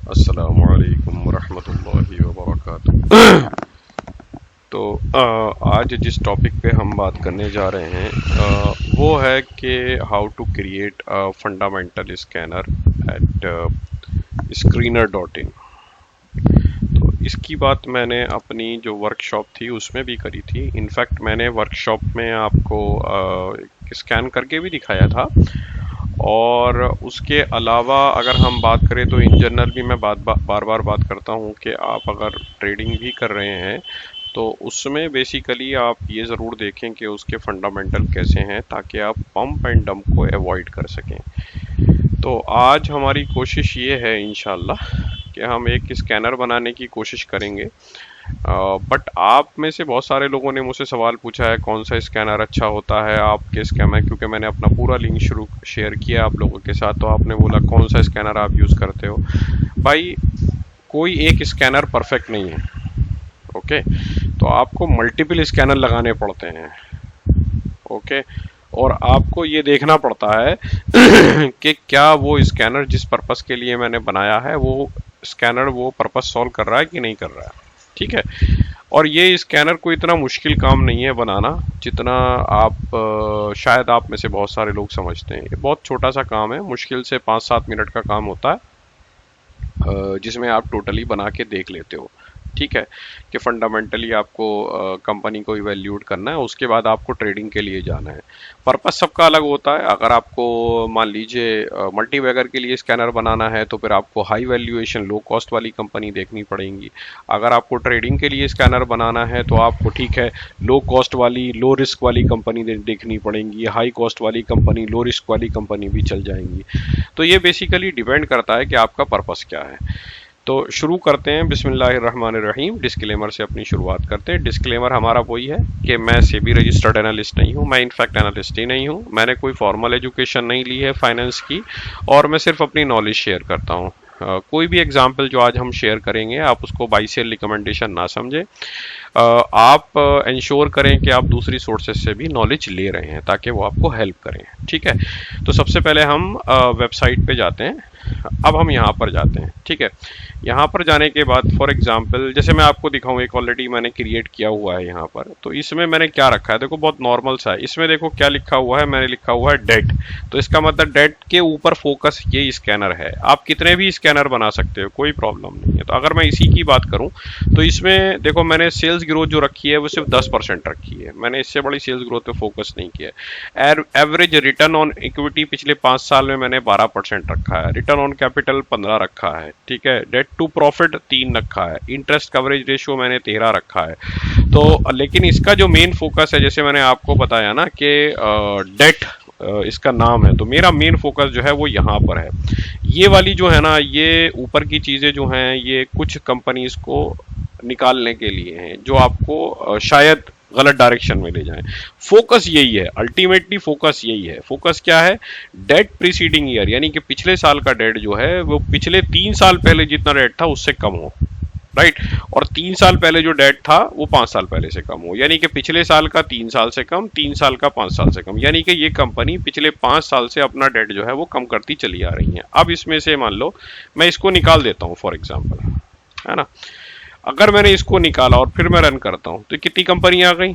अस्सलामुअलैकुम वरहमतुल्लाहि वबरकातुहू। तो आज जिस टॉपिक पे हम बात करने जा रहे हैं वो है कि how to create a fundamental scanner at screener.in। तो इसकी बात मैंने अपनी जो वर्कशॉप थी उसमें भी करी थी। इनफैक्ट मैंने वर्कशॉप में आपको स्कैन करके भी दिखाया था। और उसके अलावा अगर हम बात करें तो इन जनरल भी मैं बार बार बात करता हूँ कि आप अगर ट्रेडिंग भी कर रहे हैं तो उसमें बेसिकली आप ये ज़रूर देखें कि उसके फंडामेंटल कैसे हैं ताकि आप पंप एंड डंप को अवॉइड कर सकें। तो आज हमारी कोशिश ये है इंशाल्लाह कि हम एक स्कैनर बनाने की कोशिश करेंगे। बट आप में से बहुत सारे लोगों ने मुझसे सवाल पूछा है कौन सा स्कैनर अच्छा होता है आपके स्कैनर, क्योंकि मैंने अपना पूरा लिंक शेयर किया आप लोगों के साथ। तो आपने बोला कौन सा स्कैनर आप यूज़ करते हो। भाई कोई एक स्कैनर परफेक्ट नहीं है, ओके। तो आपको मल्टीपल स्कैनर लगाने पड़ते हैं, ओके। और आपको ये देखना पड़ता है कि क्या वो स्कैनर जिस पर्पस के लिए मैंने बनाया है वो स्कैनर वो पर्पस सॉल्व कर रहा है कि नहीं कर रहा है, ठीक है। और ये स्कैनर कोई इतना मुश्किल काम नहीं है बनाना जितना आप शायद आप में से बहुत सारे लोग समझते हैं। ये बहुत छोटा सा काम है, मुश्किल से 5-7 मिनट का काम होता है जिसमें आप टोटली बना के देख लेते हो, ठीक है। कि फंडामेंटली आपको कंपनी को इवैल्यूएट करना है, उसके बाद आपको ट्रेडिंग के लिए जाना है। पर्पस सबका अलग होता है। अगर आपको मान लीजिए मल्टी बैगर के लिए स्कैनर बनाना है तो फिर आपको हाई वैल्यूएशन लो कॉस्ट वाली कंपनी देखनी पड़ेगी। अगर आपको ट्रेडिंग के लिए स्कैनर बनाना है तो आपको ठीक है लो कॉस्ट वाली लो रिस्क वाली कंपनी देखनी पड़ेगी, हाई कॉस्ट वाली कंपनी लो रिस्क वाली कंपनी भी चल जाएंगी। तो ये बेसिकली डिपेंड करता है कि आपका पर्पस क्या है। तो शुरू करते हैं बिस्मिल्लाहिर्रहमानिर्रहीम। डिस्क्लेमर से अपनी शुरुआत करते हैं। डिस्क्लेमर हमारा वही है कि मैं सेबी रजिस्टर्ड एनालिस्ट नहीं हूँ, मैं इनफैक्ट एनालिस्ट ही नहीं हूँ, मैंने कोई फॉर्मल एजुकेशन नहीं ली है फाइनेंस की, और मैं सिर्फ अपनी नॉलेज शेयर करता हूँ। कोई भी एग्जाम्पल जो आज हम शेयर करेंगे आप उसको बाई सेल रिकमेंडेशन ना समझें। आप इंश्योर करें कि आप दूसरी सोर्सेज से भी नॉलेज ले रहे हैं ताकि वो आपको हेल्प करें, ठीक है। तो सबसे पहले हम वेबसाइट पे जाते हैं। अब हम यहाँ पर जाते हैं, ठीक है। यहाँ पर जाने के बाद फॉर एग्जांपल जैसे मैं आपको दिखाऊँ, एक ऑलरेडी मैंने क्रिएट किया हुआ है यहाँ पर। तो इसमें मैंने क्या रखा है, देखो बहुत नॉर्मल सा है। इसमें देखो क्या लिखा हुआ है, मैंने लिखा हुआ है डेट। तो इसका मतलब डेट के ऊपर फोकस ये स्कैनर है। आप कितने भी स्कैनर बना सकते हो, कोई प्रॉब्लम नहीं है। तो अगर मैं इसी की बात करूँ तो इसमें देखो मैंने सेल्स ग्रोथ जो रखी है वो सिर्फ 10% रखी है। मैंने इससे बड़ी सेल्स ग्रोथ पे फोकस नहीं किया है। एवरेज रिटर्न ऑन इक्विटी पिछले 5 साल में मैंने 12% रखा है। रिटर्न ऑन कैपिटल 15 रखा है, ठीक है। डेट टू प्रॉफिट 3 रखा है। इंटरेस्ट कवरेज रेशियो मैंने 13 रखा है। तो लेकिन इसका जो मेन फोकस है, जैसे मैंने आपको बताया ना कि डेट इसका नाम है, तो मेरा मेन फोकस जो है वो यहाँ पर है। ये वाली जो है ना, ये ऊपर की चीज़ें जो हैं ये कुछ कंपनीज को निकालने के लिए हैं जो आपको शायद गलत डायरेक्शन में ले जाएं। फोकस यही है, अल्टीमेटली फोकस यही है। फोकस क्या है, डेट प्रीसीडिंग ईयर, यानी कि पिछले साल का डेट जो है वो पिछले 3 साल पहले जितना डेट था उससे कम हो, राइट। और 3 साल पहले जो डेट था वो 5 साल पहले से कम हो, यानी कि पिछले साल का 3 साल से कम, 3 साल का 5 साल से कम, यानी कि ये कंपनी पिछले 5 साल से अपना डेट जो है वो कम करती चली आ रही है। अब इसमें से मान लो मैं इसको निकाल देता हूँ फॉर एग्जाम्पल, है ना। अगर मैंने इसको निकाला और फिर मैं रन करता हूं तो कितनी कंपनी आ गई,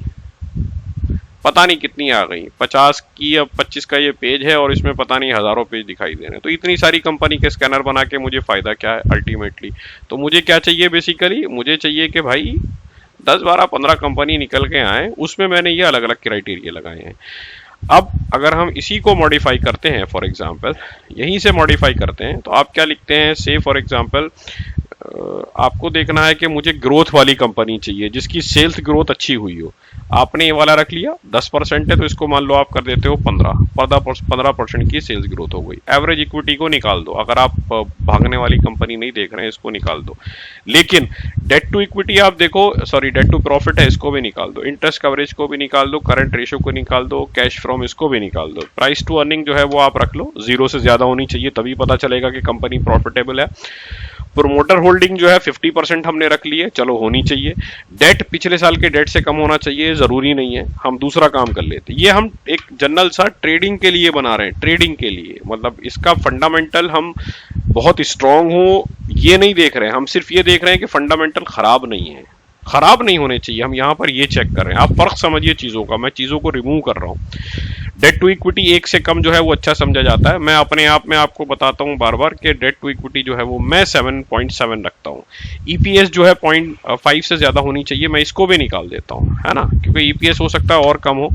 पता नहीं कितनी आ गई। 50 की या 25 का ये पेज है और इसमें पता नहीं हजारों पेज दिखाई दे रहे हैं। तो इतनी सारी कंपनी के स्कैनर बना के मुझे फायदा क्या है अल्टीमेटली। तो मुझे क्या चाहिए, बेसिकली मुझे चाहिए कि भाई 10, 12, 15 कंपनी निकल के आए, उसमें मैंने ये अलग अलग क्राइटेरिया लगाए हैं। अब अगर हम इसी को मॉडिफाई करते हैं, फॉर एग्जांपल यहीं से मॉडिफाई करते हैं, तो आप क्या लिखते हैं, से फॉर एग्जांपल आपको देखना है कि मुझे ग्रोथ वाली कंपनी चाहिए जिसकी सेल्स ग्रोथ अच्छी हुई हो। आपने ये वाला रख लिया, 10% है तो इसको मान लो आप कर देते हो 15% की सेल्स ग्रोथ हो गई। एवरेज इक्विटी को निकाल दो, अगर आप भागने वाली कंपनी नहीं देख रहे हैं इसको निकाल दो। लेकिन डेट टू इक्विटी आप देखो, सॉरी डेट टू प्रॉफिट है इसको भी निकाल दो, इंटरेस्ट कवरेज को भी निकाल दो, करंट रेशियो को निकाल दो, कैश फ्रॉम इसको भी निकाल दो। प्राइस टू अर्निंग जो है वो आप रख लो, 0 से ज्यादा होनी चाहिए, तभी पता चलेगा कि कंपनी प्रॉफिटेबल है। प्रोमोटर होल्डिंग जो है 50% हमने रख ली है, चलो होनी चाहिए। डेट पिछले साल के डेट से कम होना चाहिए, जरूरी नहीं है, हम दूसरा काम कर लेते। ये हम एक जनरल सा ट्रेडिंग के लिए बना रहे हैं, ट्रेडिंग के लिए, मतलब इसका फंडामेंटल हम बहुत स्ट्रांग हो ये नहीं देख रहे हैं, हम सिर्फ ये देख रहे हैं कि फंडामेंटल खराब नहीं है, खराब नहीं होने चाहिए, हम यहाँ पर ये चेक कर रहे हैं। आप फर्क समझिए चीजों का, मैं चीजों को रिमूव कर रहा हूँ। डेट टू इक्विटी 1 से कम जो है वो अच्छा समझा जाता है। मैं अपने आप में आपको बताता हूँ बार बार कि डेट टू इक्विटी जो है वो मैं 7.7 रखता हूँ। ईपीएस जो है 0.5 से ज्यादा होनी चाहिए, मैं इसको भी निकाल देता हूँ, है ना, क्योंकि ईपीएस हो सकता है और कम हो।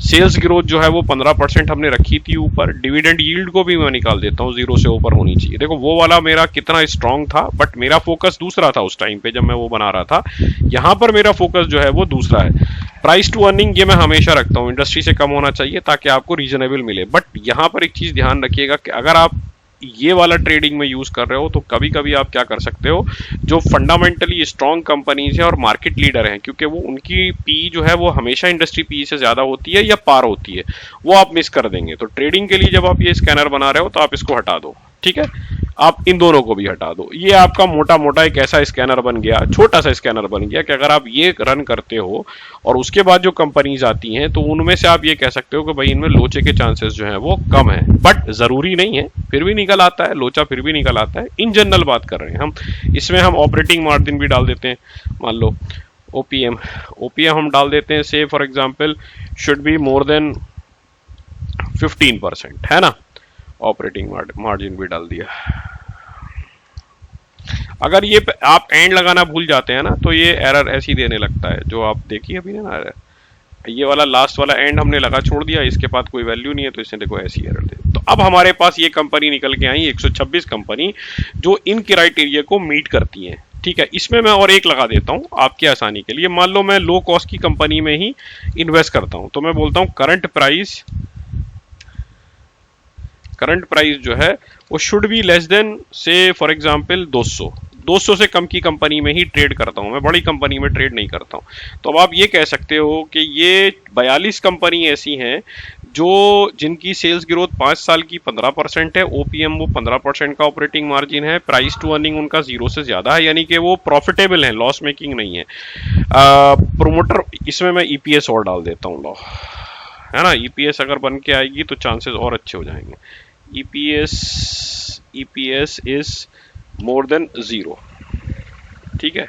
सेल्स ग्रोथ जो है वो 15% हमने रखी थी ऊपर। डिविडेंड यील्ड को भी मैं निकाल देता हूँ, 0 से ऊपर होनी चाहिए। देखो वो वाला मेरा कितना स्ट्रांग था, बट मेरा फोकस दूसरा था उस टाइम पे जब मैं वो बना रहा था। यहाँ पर मेरा फोकस जो है वो दूसरा है। प्राइस टू अर्निंग ये मैं हमेशा रखता हूँ, इंडस्ट्री से कम होना चाहिए ताकि आपको रीजनेबल मिले। बट यहाँ पर एक चीज ध्यान रखिएगा कि अगर आप ये वाला ट्रेडिंग में यूज कर रहे हो तो कभी कभी आप क्या कर सकते हो, जो फंडामेंटली स्ट्रांग कंपनीज है और मार्केट लीडर हैं, क्योंकि वो उनकी पी जो है वो हमेशा इंडस्ट्री पी से ज्यादा होती है या पार होती है, वो आप मिस कर देंगे। तो ट्रेडिंग के लिए जब आप ये स्कैनर बना रहे हो तो आप इसको हटा दो, ठीक है, आप इन दोनों को भी हटा दो। ये आपका मोटा मोटा एक ऐसा स्कैनर बन गया, छोटा सा स्कैनर बन गया कि अगर आप ये रन करते हो और उसके बाद जो कंपनीज आती हैं तो उनमें से आप ये कह सकते हो कि भाई इनमें लोचे के चांसेस जो हैं वो कम है, बट जरूरी नहीं है, फिर भी निकल आता है लोचा, फिर भी निकल आता है। इन जनरल बात कर रहे हैं हम, इसमें हम ऑपरेटिंग मार्जिन भी डाल देते हैं। मान लो ओपीएम हम डाल देते हैं, से for example should be more than 15%, है ना, ऑपरेटिंग मार्जिन भी डाल दिया। अगर ये आप एंड लगाना भूल जाते हैं ना तो ये एरर ऐसी देने लगता है, जो आप देखिए अभी ना, ये वाला लास्ट वाला एंड हमने लगा छोड़ दिया, इसके बाद कोई वैल्यू नहीं है, तो इसने देखो ऐसी एरर दे। तो अब हमारे पास ये कंपनी निकल के आई 126 कंपनी जो इन क्राइटेरिया को मीट करती हैं, ठीक है। इसमें मैं और एक लगा देता हूं आपकी आसानी के लिए। मान लो मैं लो कॉस्ट की कंपनी में ही इन्वेस्ट करता हूं, तो मैं बोलता हूं करंट प्राइस जो है वो शुड बी लेस देन से फॉर एग्जांपल 200 से कम की कंपनी में ही ट्रेड करता हूं, मैं बड़ी कंपनी में ट्रेड नहीं करता हूं। तो अब आप ये कह सकते हो कि ये 42 कंपनी ऐसी हैं जो जिनकी सेल्स ग्रोथ 5 साल की 15% है, ओपीएम वो 15% का ऑपरेटिंग मार्जिन है, प्राइस टू अर्निंग उनका 0 से ज्यादा है, यानी कि वो प्रॉफिटेबल है, लॉस मेकिंग नहीं है। प्रोमोटर, इसमें मैं ईपीएस और डाल देता हूँ, लो, है ना, ईपीएस अगर बन के आएगी तो चांसेस और अच्छे हो जाएंगे। ईपीएस इज मोर देन 0, ठीक है।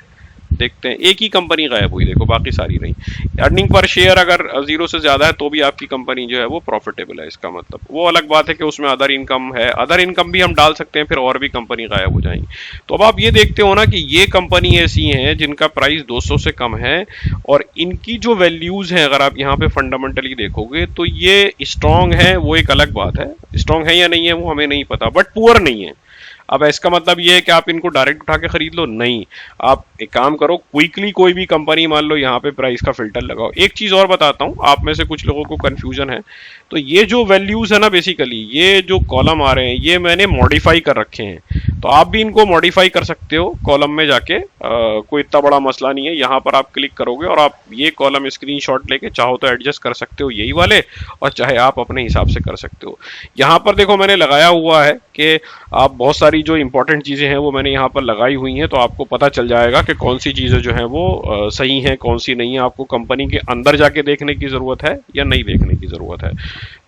देखते हैं, एक ही कंपनी गायब हुई, देखो बाकी सारी नहीं। अर्निंग पर शेयर अगर 0 से ज्यादा है तो भी आपकी कंपनी जो है वो प्रॉफिटेबल है, इसका मतलब वो अलग बात है कि उसमें अदर इनकम है, अदर इनकम भी हम डाल सकते हैं, फिर और भी कंपनी गायब हो जाएंगी। तो अब आप ये देखते हो ना कि ये कंपनी ऐसी हैं जिनका प्राइस 200 से कम है और इनकी जो वैल्यूज है अगर आप यहाँ पे फंडामेंटली देखोगे तो ये स्ट्रांग है, वो एक अलग बात है, स्ट्रांग है या नहीं है वो हमें नहीं पता, बट पुअर नहीं है। अब इसका मतलब ये है कि आप इनको डायरेक्ट उठा के खरीद लो, नहीं, आप एक काम करो, क्विकली कोई भी कंपनी मान लो यहाँ पे प्राइस का फिल्टर लगाओ। एक चीज और बताता हूँ, आप में से कुछ लोगों को कंफ्यूजन है, तो ये जो वैल्यूज है ना, बेसिकली ये जो कॉलम आ रहे हैं ये मैंने मॉडिफाई कर रखे हैं, तो आप भी इनको मॉडिफाई कर सकते हो कॉलम में जाके, कोई इतना बड़ा मसला नहीं है। यहाँ पर आप क्लिक करोगे और आप ये कॉलम स्क्रीनशॉट लेके चाहो तो एडजस्ट कर सकते हो यही वाले, और चाहे आप अपने हिसाब से कर सकते हो। यहाँ पर देखो मैंने लगाया हुआ है कि आप बहुत सारी जो इंपॉर्टेंट चीजें हैं वो मैंने यहाँ पर लगाई हुई हैं, तो आपको पता चल जाएगा कि कौन सी चीजें जो हैं वो सही हैं, कौन सी नहीं है। आपको कंपनी के अंदर जाके देखने की जरूरत है या नहीं देखने की जरूरत है।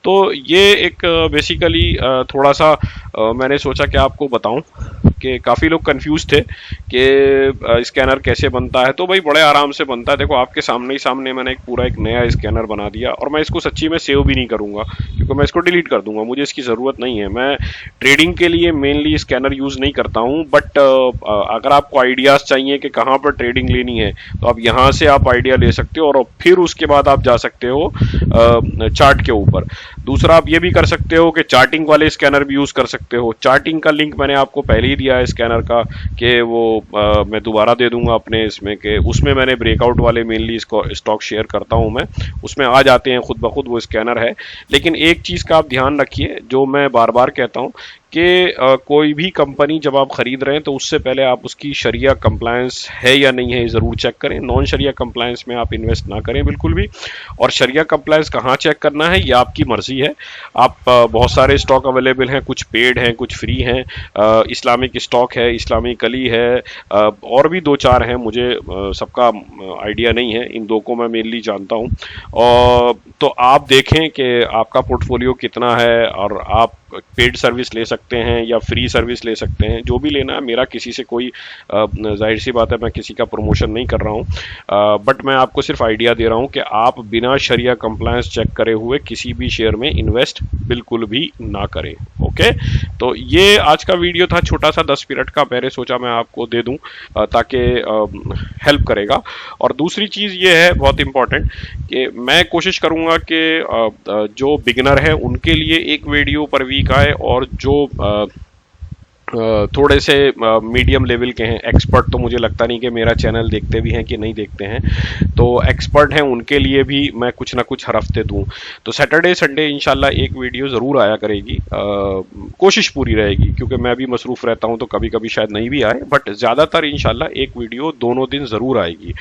तो ये एक बेसिकली थोड़ा सा मैंने सोचा कि आपको बताऊं कि काफ़ी लोग कंफ्यूज थे कि स्कैनर कैसे बनता है, तो भाई बड़े आराम से बनता है। देखो आपके सामने ही सामने मैंने एक पूरा एक नया स्कैनर बना दिया, और मैं इसको सच्ची में सेव भी नहीं करूंगा क्योंकि मैं इसको डिलीट कर दूंगा, मुझे इसकी ज़रूरत नहीं है। मैं ट्रेडिंग के लिए मेनली स्कैनर यूज़ नहीं करता हूँ, बट अगर आपको आइडियाज़ चाहिए कि कहाँ पर ट्रेडिंग लेनी है तो आप यहाँ से आप आइडिया ले सकते हो, और फिर उसके बाद आप जा सकते हो चार्ट के ऊपर। दूसरा आप ये भी कर सकते हो कि चार्टिंग वाले स्कैनर भी यूज़ कर सकते हो। चार्टिंग का लिंक मैंने आपको पहले ही दिया है स्कैनर का, कि वो मैं दोबारा दे दूंगा अपने इसमें, कि उसमें मैंने ब्रेकआउट वाले मेनली इसको स्टॉक शेयर करता हूं, मैं उसमें आ जाते हैं खुद ब खुद, वो स्कैनर है। लेकिन एक चीज़ का आप ध्यान रखिए, जो मैं बार बार कहता हूं कि कोई भी कंपनी जब आप खरीद रहे हैं तो उससे पहले आप उसकी शरिया कंप्लायंस है या नहीं है ज़रूर चेक करें। नॉन शरिया कंप्लायंस में आप इन्वेस्ट ना करें बिल्कुल भी। और शरिया कंप्लायंस कहाँ चेक करना है ये आपकी मर्जी है। आप बहुत सारे स्टॉक अवेलेबल हैं, कुछ पेड हैं, कुछ फ्री हैं। इस्लामिक स्टॉक है, इस्लामिकली है, और भी दो चार हैं, मुझे सबका आइडिया नहीं है, इन दो को मैं मेनली जानता हूँ। और तो आप देखें कि आपका पोर्टफोलियो कितना है और आप पेड सर्विस ले सकते हैं या फ्री सर्विस ले सकते हैं, जो भी लेना है। मेरा किसी से कोई जाहिर सी बात है मैं किसी का प्रमोशन नहीं कर रहा हूँ, बट मैं आपको सिर्फ आइडिया दे रहा हूँ कि आप बिना शरिया कंप्लायंस चेक करे हुए किसी भी शेयर में इन्वेस्ट बिल्कुल भी ना करें। ओके, तो ये आज का वीडियो था छोटा सा 10 मिनट का, मैंने सोचा मैं आपको दे दूं ताकि हेल्प करेगा। और दूसरी चीज़ ये है बहुत इंपॉर्टेंट कि मैं कोशिश करूंगा कि जो बिगिनर है उनके लिए एक वीडियो पर वीक आए, और जो थोड़े से मीडियम लेवल के हैं, एक्सपर्ट तो मुझे लगता नहीं कि मेरा चैनल देखते भी हैं कि नहीं देखते हैं, तो एक्सपर्ट हैं उनके लिए भी मैं कुछ ना कुछ हर हफ्ते दूं। तो सैटरडे संडे इंशाल्लाह एक वीडियो ज़रूर आया करेगी, कोशिश पूरी रहेगी क्योंकि मैं भी मसरूफ़ रहता हूं तो कभी कभी शायद नहीं भी आए, बट ज़्यादातर इंशाल्लाह एक वीडियो दोनों दिन ज़रूर आएगी।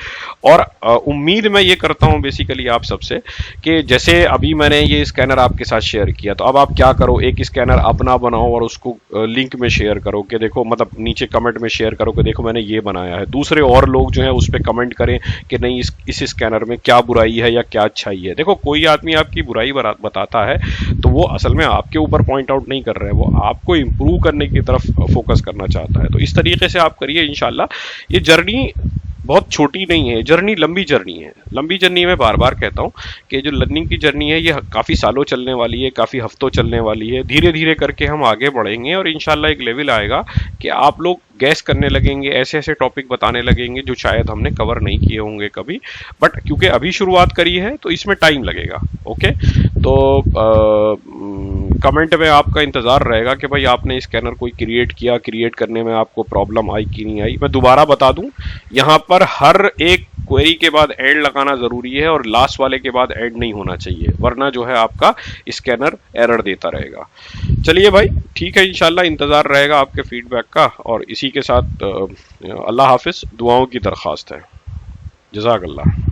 और उम्मीद मैं ये करता हूं बेसिकली आप सबसे कि जैसे अभी मैंने ये स्कैनर आपके साथ शेयर किया, तो अब आप क्या करो, एक स्कैनर अपना बनाओ और उसको लिंक में शेयर करो कि देखो, मतलब नीचे कमेंट में शेयर करो कि देखो मैंने ये बनाया है। दूसरे और लोग जो है उस पर कमेंट करें कि नहीं इस स्कैनर में क्या बुराई है या क्या अच्छाई है। देखो, कोई आदमी आपकी बुराई बताता है तो वो असल में आपके ऊपर पॉइंट आउट नहीं कर रहा है, वो आपको इंप्रूव करने की तरफ फोकस करना चाहता है। तो इस तरीके से आप करिए इंशाल्लाह। ये जर्नी बहुत छोटी नहीं है, जर्नी लंबी जर्नी है। लंबी जर्नी में बार बार कहता हूँ कि जो लर्निंग की जर्नी है ये काफ़ी सालों चलने वाली है, काफ़ी हफ्तों चलने वाली है। धीरे धीरे करके हम आगे बढ़ेंगे और इंशाल्लाह एक लेवल आएगा कि आप लोग गैस करने लगेंगे, ऐसे ऐसे टॉपिक बताने लगेंगे जो शायद हमने कवर नहीं किए होंगे कभी, बट क्योंकि अभी शुरुआत करी है तो इसमें टाइम लगेगा। ओके, तो कमेंट में आपका इंतज़ार रहेगा कि भाई आपने स्कैनर कोई क्रिएट किया, क्रिएट करने में आपको प्रॉब्लम आई कि नहीं आई। मैं दोबारा बता दूं, यहाँ पर हर एक क्वेरी के बाद एंड लगाना ज़रूरी है और लास्ट वाले के बाद एंड नहीं होना चाहिए, वरना जो है आपका स्कैनर एरर देता रहेगा। चलिए भाई, ठीक है, इंशाल्लाह इंतज़ार रहेगा आपके फीडबैक का। और इसी के साथ अल्लाह हाफिज़, दुआओं की दरख्वास्त है। जज़ाकल्लाह।